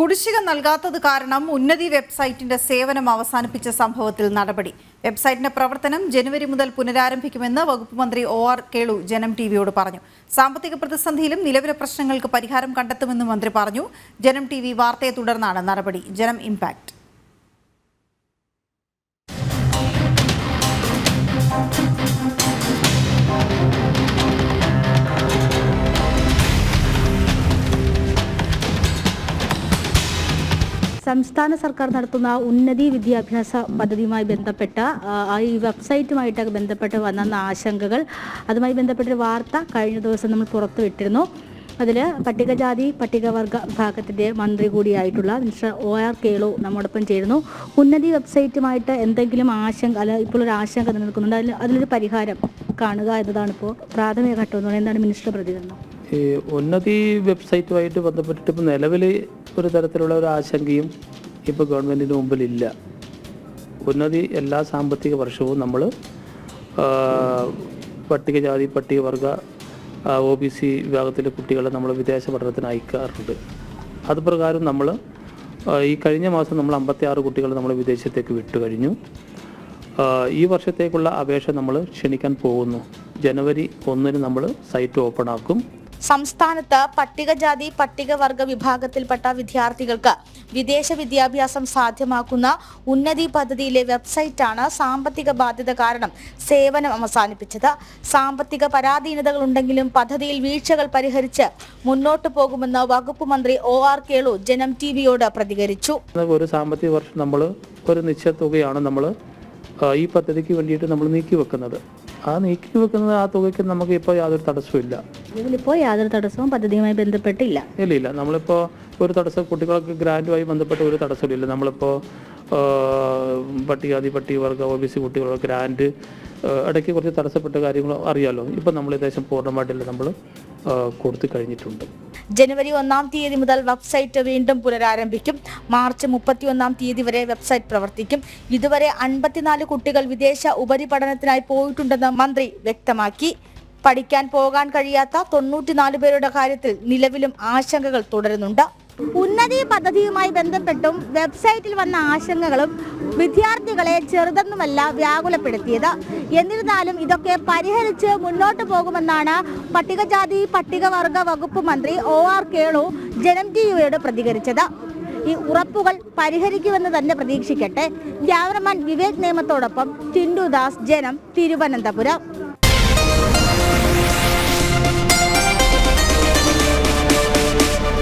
കുടിശ്ശിക നൽകാത്തത് കാരണം ഉന്നതി വെബ്സൈറ്റിന്റെ സേവനം അവസാനിപ്പിച്ച സംഭവത്തിൽ നടപടി. വെബ്സൈറ്റിന്റെ പ്രവർത്തനം ജനുവരി മുതൽ പുനരാരംഭിക്കുമെന്ന് വകുപ്പ് മന്ത്രി OR കേളു ജനം ടിവിയോട് പറഞ്ഞു. സാമ്പത്തിക പ്രതിസന്ധിയിലും നിലവിലെ പ്രശ്നങ്ങൾക്ക് പരിഹാരം കണ്ടെത്തുമെന്നും മന്ത്രി പറഞ്ഞു. ജനം ടിവി വാർത്തയെ തുടർന്നാണ് നടപടി. ജനം ഇംപാക്ട്. സംസ്ഥാന സർക്കാർ നടത്തുന്ന ഉന്നതി വിദ്യാഭ്യാസ പദ്ധതിയുമായി ബന്ധപ്പെട്ട ഈ വെബ്സൈറ്റുമായിട്ട് ബന്ധപ്പെട്ട് വന്ന ആശങ്കകൾ, അതുമായി ബന്ധപ്പെട്ട വാർത്ത കഴിഞ്ഞ ദിവസം നമ്മൾ പുറത്തുവിട്ടിരുന്നു. അതിൽ പട്ടികജാതി പട്ടികവർഗ വിഭാഗത്തിൻ്റെ മന്ത്രി കൂടിയായിട്ടുള്ള മിസ്റ്റർ OR കേളു നമ്മോടൊപ്പം ചേരുന്നു. ഉന്നതി വെബ്സൈറ്റുമായിട്ട് എന്തെങ്കിലും ആശങ്ക ഇപ്പോൾ ഒരു ആശങ്ക നിലനിൽക്കുന്നുണ്ട്, അതിലൊരു പരിഹാരം കാണുക എന്നതാണ് ഇപ്പോൾ പ്രാഥമിക ഘട്ടം എന്ന് പറയുന്നത്. എന്താണ് മിനിസ്റ്റർ പ്രതികരണം? ഈ ഉന്നതി വെബ്സൈറ്റുമായിട്ട് ബന്ധപ്പെട്ടിട്ട് ഇപ്പോൾ നിലവിൽ ഒരു തരത്തിലുള്ള ഒരു ആശങ്കയും ഇപ്പോൾ ഗവൺമെൻറ്റിന് മുമ്പിലില്ല. ഉന്നതി എല്ലാ സാമ്പത്തിക വർഷവും നമ്മൾ പട്ടികജാതി പട്ടികവർഗ OBC വിഭാഗത്തിലെ കുട്ടികളെ നമ്മൾ വിദേശ പഠനത്തിന് അയക്കാറുണ്ട്. അതുപ്രകാരം നമ്മൾ ഈ കഴിഞ്ഞ മാസം നമ്മൾ 56 കുട്ടികൾ നമ്മൾ വിദേശത്തേക്ക് വിട്ടു കഴിഞ്ഞു. ഈ വർഷത്തേക്കുള്ള അപേക്ഷ നമ്മൾ ക്ഷണിക്കാൻ പോകുന്നു. ജനുവരി 1 നമ്മൾ സൈറ്റ് ഓപ്പൺ ആക്കും. സംസ്ഥാനത്ത് പട്ടികജാതി പട്ടികവർഗ വിഭാഗത്തിൽപ്പെട്ട വിദ്യാർത്ഥികൾക്ക് വിദേശ വിദ്യാഭ്യാസം സാധ്യമാക്കുന്ന ഉന്നതി പദ്ധതിയിലെ വെബ്സൈറ്റാണ് സാമ്പത്തിക ബാധ്യത കാരണം സേവനം അവസാനിപ്പിച്ചത്. സാമ്പത്തിക പരാധീനതകളുണ്ടെങ്കിലും പദ്ധതിയിൽ വീഴ്ചകൾ പരിഹരിച്ച് മുന്നോട്ട് പോകുമെന്ന് വകുപ്പ് മന്ത്രി OR കേളു ജനം ടിവിയോട് പ്രതികരിച്ചു. ഒരു സാമ്പത്തിക വർഷം നമ്മൾ ഒരു നിശ്ചിത തുകയാണ് നമ്മൾ ഈ പദ്ധതിക്ക് വേണ്ടിയിട്ട് നമ്മൾ നീക്കിവെക്കുന്നത്. ആ തുകയ്ക്ക് നമുക്ക് ഇപ്പോൾ യാതൊരു തടസ്സവും ഇല്ല. ഇതിലിപ്പോൾ യാതൊരു തടസ്സവും പദ്ധതിയുമായി ബന്ധപ്പെട്ടില്ല. ഇല്ല. നമ്മളിപ്പോൾ ഒരു തടസ്സം കുട്ടികൾക്ക് ഗ്രാൻറ്റുമായി ബന്ധപ്പെട്ട ഒരു തടസ്സമില്ല. നമ്മളിപ്പോൾ പട്ടികജാതി പട്ടികവർഗ OBC കുട്ടികളുടെ ഗ്രാൻറ്റ് ഇടയ്ക്ക് കുറച്ച് തടസ്സപ്പെട്ട കാര്യങ്ങൾ അറിയാമല്ലോ. ഇപ്പം നമ്മൾ ഏകദേശം പൂർണ്ണമായിട്ടില്ല നമ്മൾ കൊടുത്തു കഴിഞ്ഞിട്ടുണ്ട്. ജനുവരി 1 തീയതി മുതൽ വെബ്സൈറ്റ് വീണ്ടും പുനരാരംഭിക്കും. മാർച്ച് 31 വരെ വെബ്സൈറ്റ് പ്രവർത്തിക്കും. ഇതുവരെ 54 കുട്ടികൾ വിദേശ ഉപരിപഠനത്തിനായി പോയിട്ടുണ്ടെന്ന് മന്ത്രി വ്യക്തമാക്കി. പഠിക്കാൻ പോകാൻ കഴിയാത്ത 94 പേരുടെ കാര്യത്തിൽ നിലവിലും ആശങ്കകൾ തുടരുന്നുണ്ട്. ഉന്നതി പദ്ധതിയുമായി ബന്ധപ്പെട്ടും വെബ്സൈറ്റിൽ വന്ന ആശങ്കകളും വിദ്യാർത്ഥികളെ ചെറുതൊന്നുമല്ല വ്യാകുലപ്പെടുത്തിയത്. എന്നിരുന്നാലും ഇതൊക്കെ പരിഹരിച്ച് മുന്നോട്ട് പോകുമെന്നാണ് പട്ടികജാതി പട്ടികവർഗ വകുപ്പ് മന്ത്രി OR കേളു ജനം ടിവിയോട് പ്രതികരിച്ചത്. ഈ ഉറപ്പുകൾ പരിഹരിക്കുമെന്ന് തന്നെ പ്രതീക്ഷിക്കട്ടെ. ക്യാമറമാൻ വിവേക് നേമത്തോടൊപ്പം ടിൻഡു ദാസ്, ജനം, തിരുവനന്തപുരം.